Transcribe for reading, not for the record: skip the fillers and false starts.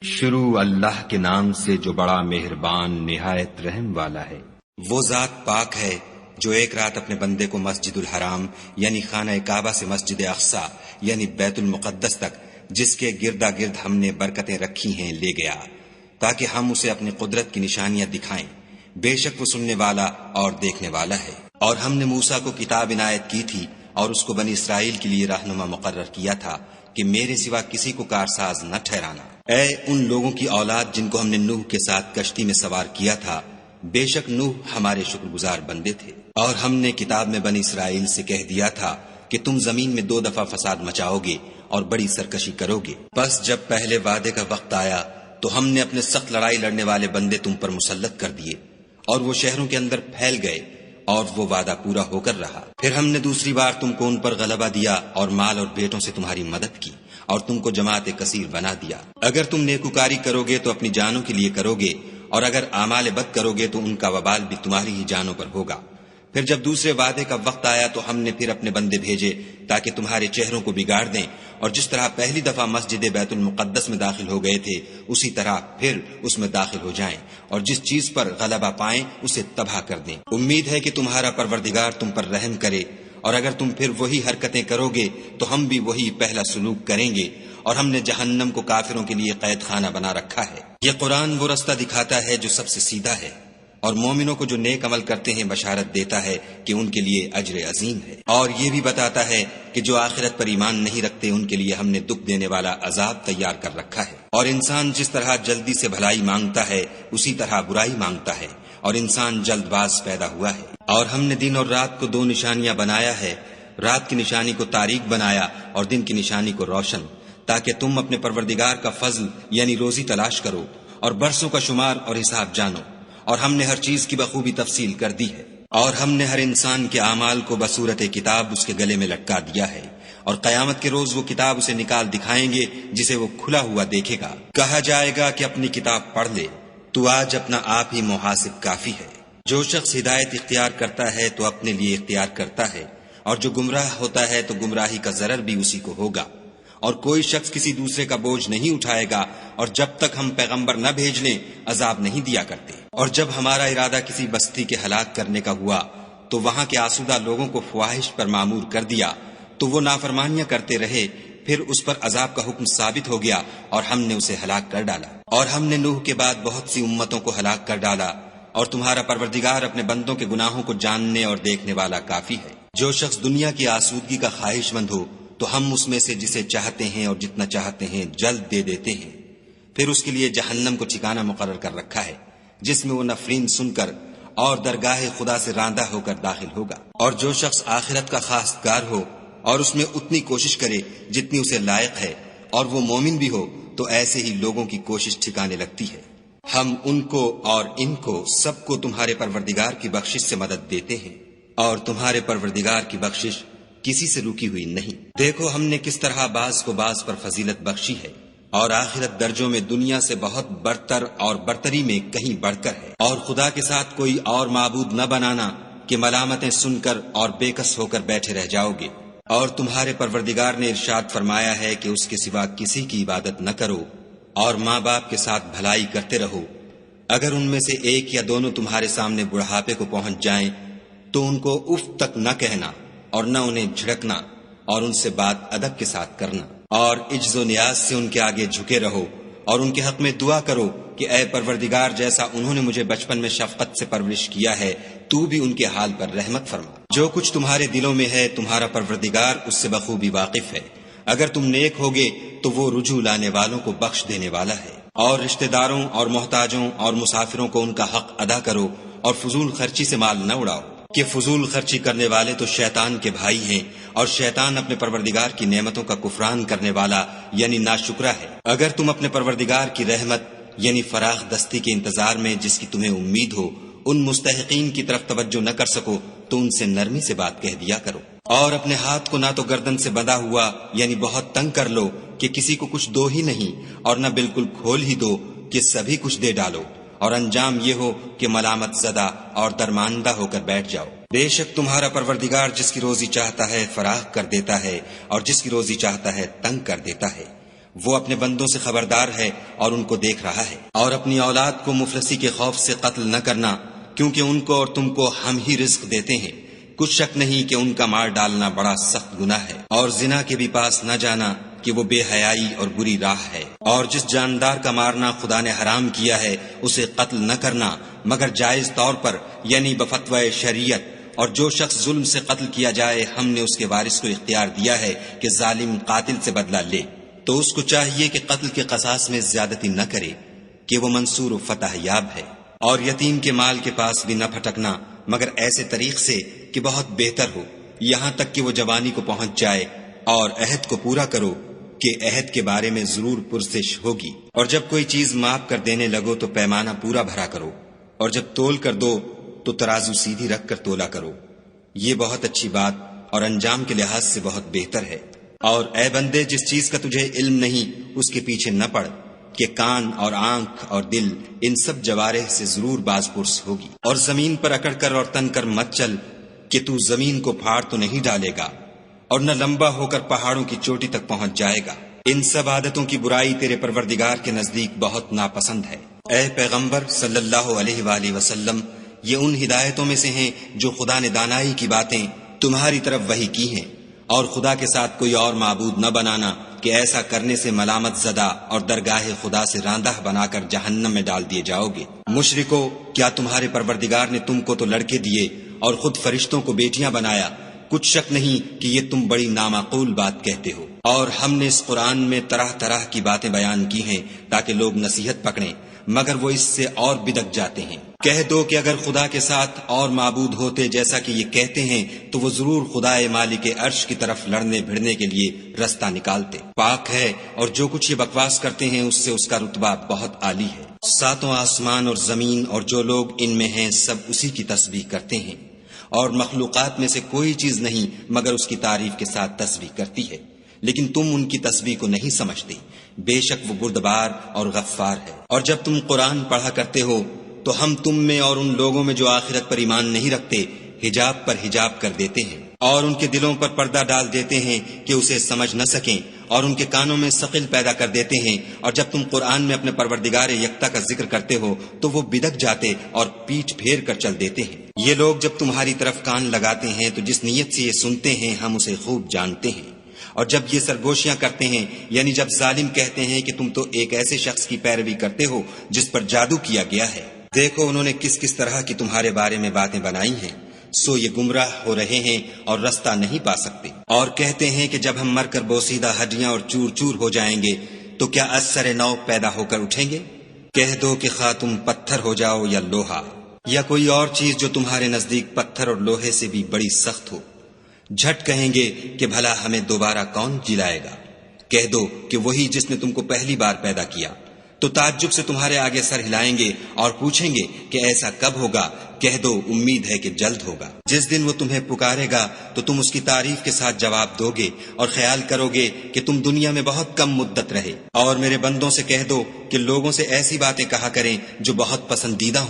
شروع اللہ کے نام سے جو بڑا مہربان نہایت رحم والا ہے۔ وہ ذات پاک ہے جو ایک رات اپنے بندے کو مسجد الحرام یعنی خانہ کعبہ سے مسجد اقصی یعنی بیت المقدس تک جس کے گردا گرد ہم نے برکتیں رکھی ہیں لے گیا تاکہ ہم اسے اپنی قدرت کی نشانیاں دکھائیں۔ بے شک وہ سننے والا اور دیکھنے والا ہے۔ اور ہم نے موسیٰ کو کتاب عنایت کی تھی اور اس کو بنی اسرائیل کے لیے رہنما مقرر کیا تھا کہ میرے سوا کسی کو کارساز نہ ٹھہرانا۔ اے ان لوگوں کی اولاد جن کو ہم نے نوح کے ساتھ کشتی میں سوار کیا تھا، بے شک نوح ہمارے شکر گزار بندے تھے۔ اور ہم نے کتاب میں بنی اسرائیل سے کہہ دیا تھا کہ تم زمین میں 2 دفعہ فساد مچاؤ گے اور بڑی سرکشی کرو گے۔ بس جب پہلے وعدے کا وقت آیا تو ہم نے اپنے سخت لڑائی لڑنے والے بندے تم پر مسلط کر دیے اور وہ شہروں کے اندر پھیل گئے اور وہ وعدہ پورا ہو کر رہا۔ پھر ہم نے دوسری بار تم کو ان پر غلبہ دیا اور مال اور بیٹوں سے تمہاری مدد کی اور تم کو جماعت کثیر بنا دیا۔ اگر تم نیکوکاری کرو گے تو اپنی جانوں کے لیے کرو گے اور اگر اعمال بد کرو گے تو ان کا وبال بھی تمہاری ہی جانوں پر ہوگا۔ پھر جب دوسرے وعدے کا وقت آیا تو ہم نے پھر اپنے بندے بھیجے تاکہ تمہارے چہروں کو بگاڑ دیں، اور جس طرح پہلی دفعہ مسجد بیت المقدس میں داخل ہو گئے تھے اسی طرح پھر اس میں داخل ہو جائیں، اور جس چیز پر غلبہ پائیں اسے تباہ کر دیں۔ امید ہے کہ تمہارا پروردگار تم پر رحم کرے، اور اگر تم پھر وہی حرکتیں کرو گے تو ہم بھی وہی پہلا سلوک کریں گے، اور ہم نے جہنم کو کافروں کے لیے قید خانہ بنا رکھا ہے۔ یہ قرآن وہ رستہ دکھاتا ہے جو سب سے سیدھا ہے، اور مومنوں کو جو نیک عمل کرتے ہیں بشارت دیتا ہے کہ ان کے لیے اجر عظیم ہے، اور یہ بھی بتاتا ہے کہ جو آخرت پر ایمان نہیں رکھتے ان کے لیے ہم نے دکھ دینے والا عذاب تیار کر رکھا ہے۔ اور انسان جس طرح جلدی سے بھلائی مانگتا ہے اسی طرح برائی مانگتا ہے، اور انسان جلد باز پیدا ہوا ہے۔ اور ہم نے دن اور رات کو 2 نشانیاں بنایا ہے، رات کی نشانی کو تاریک بنایا اور دن کی نشانی کو روشن، تاکہ تم اپنے پروردگار کا فضل یعنی روزی تلاش کرو اور برسوں کا شمار اور حساب جانو۔ اور ہم نے ہر چیز کی بخوبی تفصیل کر دی ہے، اور ہم نے ہر انسان کے اعمال کو بصورت کتاب اس کے گلے میں لٹکا دیا ہے، اور قیامت کے روز وہ کتاب اسے نکال دکھائیں گے جسے وہ کھلا ہوا دیکھے گا۔ کہا جائے گا کہ اپنی کتاب پڑھ لے، تو آج اپنا آپ ہی محاسب کافی ہے۔ جو شخص ہدایت اختیار کرتا ہے تو اپنے لیے اختیار کرتا ہے، اور جو گمراہ ہوتا ہے تو گمراہی کا ضرر بھی اسی کو ہوگا۔ اور کوئی شخص کسی دوسرے کا بوجھ نہیں اٹھائے گا، اور جب تک ہم پیغمبر نہ بھیج لیں عذاب نہیں دیا کرتے۔ اور جب ہمارا ارادہ کسی بستی کے ہلاک کرنے کا ہوا تو وہاں کے آسودہ لوگوں کو فواحش پر معمور کر دیا تو وہ نافرمانیاں کرتے رہے، پھر اس پر عذاب کا حکم ثابت ہو گیا اور ہم نے اسے ہلاک کر ڈالا۔ اور ہم نے نوح کے بعد بہت سی امتوں کو ہلاک کر ڈالا، اور تمہارا پروردگار اپنے بندوں کے گناہوں کو جاننے اور دیکھنے والا کافی ہے۔ جو شخص دنیا کی آسودگی کا خواہش مند ہو تو ہم اس میں سے جسے چاہتے ہیں اور جتنا چاہتے ہیں جلد دے دیتے ہیں، پھر اس کے لیے جہنم کو ٹھکانہ مقرر کر رکھا ہے جس میں وہ نفرین سن کر اور درگاہ خدا سے راندہ ہو کر داخل ہوگا۔ اور جو شخص آخرت کا خواستگار ہو اور اس میں اتنی کوشش کرے جتنی اسے لائق ہے اور وہ مومن بھی ہو تو ایسے ہی لوگوں کی کوشش ٹھکانے لگتی ہے۔ ہم ان کو اور ان کو سب کو تمہارے پروردگار کی بخشش سے مدد دیتے ہیں، اور تمہارے پروردگار کی بخشش کسی سے رکی ہوئی نہیں۔ دیکھو ہم نے کس طرح بعض کو بعض پر فضیلت بخشی ہے، اور آخرت درجوں میں دنیا سے بہت برتر اور برتری میں کہیں بڑھ کر ہے۔ اور خدا کے ساتھ کوئی اور معبود نہ بنانا کہ ملامتیں سن کر اور بے کس ہو کر بیٹھے رہ جاؤ گے۔ اور تمہارے پروردگار نے ارشاد فرمایا ہے کہ اس کے سوا کسی کی عبادت نہ کرو، اور ماں باپ کے ساتھ بھلائی کرتے رہو۔ اگر ان میں سے ایک یا دونوں تمہارے سامنے بڑھاپے کو پہنچ جائیں تو ان کو اف تک نہ کہنا اور نہ انہیں جھڑکنا، اور ان سے بات ادب کے ساتھ کرنا، اور عجز و نیاز سے ان کے آگے جھکے رہو، اور ان کے حق میں دعا کرو کہ اے پروردگار جیسا انہوں نے مجھے بچپن میں شفقت سے پرورش کیا ہے تو بھی ان کے حال پر رحمت فرما۔ جو کچھ تمہارے دلوں میں ہے تمہارا پروردگار اس سے بخوبی واقف ہے۔ اگر تم نیک ہوگے تو وہ رجوع لانے والوں کو بخش دینے والا ہے۔ اور رشتہ داروں اور محتاجوں اور مسافروں کو ان کا حق ادا کرو، اور فضول خرچی سے مال نہ اڑاؤ، کہ فضول خرچی کرنے والے تو شیطان کے بھائی ہیں، اور شیطان اپنے پروردگار کی نعمتوں کا کفران کرنے والا یعنی ناشکرا ہے۔ اگر تم اپنے پروردگار کی رحمت یعنی فراخ دستی کے انتظار میں جس کی تمہیں امید ہو ان مستحقین کی طرف توجہ نہ کر سکو تو ان سے نرمی سے بات کہہ دیا کرو، اور اپنے ہاتھ کو نہ تو گردن سے بندھا ہوا یعنی بہت تنگ کر لو کہ کسی کو کچھ دو ہی نہیں، اور نہ بالکل کھول ہی دو کہ سبھی کچھ دے ڈالو، اور انجام یہ ہو کہ ملامت زدہ اور درماندہ ہو کر بیٹھ جاؤ۔ بے شک تمہارا پروردگار جس کی روزی چاہتا ہے فراخ کر دیتا ہے، اور جس کی روزی چاہتا ہے تنگ کر دیتا ہے۔ وہ اپنے بندوں سے خبردار ہے اور ان کو دیکھ رہا ہے۔ اور اپنی اولاد کو مفلسی کے خوف سے قتل نہ کرنا، کیونکہ ان کو اور تم کو ہم ہی رزق دیتے ہیں۔ کچھ شک نہیں کہ ان کا مار ڈالنا بڑا سخت گناہ ہے۔ اور زنا کے بھی پاس نہ جانا کہ وہ بے حیائی اور بری راہ ہے۔ اور جس جاندار کا مارنا خدا نے حرام کیا ہے اسے قتل نہ کرنا مگر جائز طور پر، یعنی بفتوی شریعت۔ اور جو شخص ظلم سے قتل کیا جائے ہم نے اس کے وارث کو اختیار دیا ہے کہ ظالم قاتل سے بدلہ لے، تو اس کو چاہیے کہ قتل کے قصاص میں زیادتی نہ کرے کہ وہ منصور و فتح یاب ہے۔ اور یتیم کے مال کے پاس بھی نہ پھٹکنا مگر ایسے طریق سے کہ بہت بہتر ہو، یہاں تک کہ وہ جوانی کو پہنچ جائے۔ اور عہد کو پورا کرو کہ عہد کے بارے میں ضرور پرسش ہوگی۔ اور جب کوئی چیز ماپ کر دینے لگو تو پیمانہ پورا بھرا کرو، اور جب تول کر دو تو ترازو سیدھی رکھ کر تولا کرو، یہ بہت اچھی بات اور انجام کے لحاظ سے بہت بہتر ہے۔ اور اے بندے، جس چیز کا تجھے علم نہیں اس کے پیچھے نہ پڑ کہ کان اور آنکھ اور دل ان سب جوارح سے ضرور باز پرس ہوگی۔ اور زمین پر اکڑ کر اور تن کر مت چل کہ تو زمین کو پھاڑ تو نہیں ڈالے گا اور نہ لمبا ہو کر پہاڑوں کی چوٹی تک پہنچ جائے گا۔ ان سب عادتوں کی برائی تیرے پروردگار کے نزدیک بہت ناپسند ہے۔ اے پیغمبر صلی اللہ علیہ وآلہ وسلم، یہ ان ہدایتوں میں سے ہیں جو خدا نے دانائی کی باتیں تمہاری طرف وحی کی ہیں۔ اور خدا کے ساتھ کوئی اور معبود نہ بنانا کہ ایسا کرنے سے ملامت زدہ اور درگاہ خدا سے راندہ بنا کر جہنم میں ڈال دیے جاؤ گے۔ مشرکو، کیا تمہارے پروردگار نے تم کو تو لڑکے دیے اور خود فرشتوں کو بیٹیاں بنایا؟ کچھ شک نہیں کہ یہ تم بڑی نامعقول بات کہتے ہو۔ اور ہم نے اس قرآن میں طرح طرح کی باتیں بیان کی ہیں تاکہ لوگ نصیحت پکڑیں، مگر وہ اس سے اور بدک جاتے ہیں۔ کہہ دو کہ اگر خدا کے ساتھ اور معبود ہوتے جیسا کہ یہ کہتے ہیں تو وہ ضرور خدائے مالک عرش کی طرف لڑنے بھڑنے کے لیے رستہ نکالتے۔ پاک ہے اور جو کچھ یہ بکواس کرتے ہیں اس سے اس کا رتبہ بہت عالی ہے۔ ساتوں آسمان اور زمین اور جو لوگ ان میں ہیں سب اسی کی تسبیح کرتے ہیں، اور مخلوقات میں سے کوئی چیز نہیں مگر اس کی تعریف کے ساتھ تسبیح کرتی ہے، لیکن تم ان کی تسبیح کو نہیں سمجھتے۔ بے شک وہ بردبار اور غفار ہے۔ اور جب تم قرآن پڑھا کرتے ہو تو ہم تم میں اور ان لوگوں میں جو آخرت پر ایمان نہیں رکھتے حجاب پر حجاب کر دیتے ہیں، اور ان کے دلوں پر پردہ ڈال دیتے ہیں کہ اسے سمجھ نہ سکیں، اور ان کے کانوں میں ثقل پیدا کر دیتے ہیں۔ اور جب تم قرآن میں اپنے پروردگار یکتا کا ذکر کرتے ہو تو وہ بدک جاتے اور پیٹھ پھیر کر چل دیتے ہیں۔ یہ لوگ جب تمہاری طرف کان لگاتے ہیں تو جس نیت سے یہ سنتے ہیں ہم اسے خوب جانتے ہیں۔ اور جب یہ سرگوشیاں کرتے ہیں، یعنی جب ظالم کہتے ہیں کہ تم تو ایک ایسے شخص کی پیروی کرتے ہو جس پر جادو کیا گیا ہے، دیکھو انہوں نے کس کس طرح کی تمہارے بارے میں باتیں بنائی ہیں، سو یہ گمراہ ہو رہے ہیں اور رستہ نہیں پا سکتے۔ اور کہتے ہیں کہ جب ہم مر کر بوسیدہ ہڈیاں اور چور چور ہو جائیں گے تو کیا از سر نو پیدا ہو کر اٹھیں گے؟ کہہ دو کہ خواہ تم پتھر ہو جاؤ یا لوہا یا کوئی اور چیز جو تمہارے نزدیک پتھر اور لوہے سے بھی بڑی سخت ہو، جھٹ کہیں گے کہ بھلا ہمیں دوبارہ کون جلائے گا؟ کہہ دو کہ وہی جس نے تم کو پہلی بار پیدا کیا، تو تعجب سے تمہارے آگے سر ہلائیں گے اور پوچھیں گے کہ ایسا کب ہوگا؟ کہہ دو امید ہے کہ جلد ہوگا۔ جس دن وہ تمہیں پکارے گا تو تم اس کی تعریف کے ساتھ جواب دو گے اور خیال کرو گے کہ تم دنیا میں بہت کم مدت رہے۔ اور میرے بندوں سے کہہ دو کہ لوگوں سے ایسی باتیں کہا کریں جو بہت پسندیدہ ہوں۔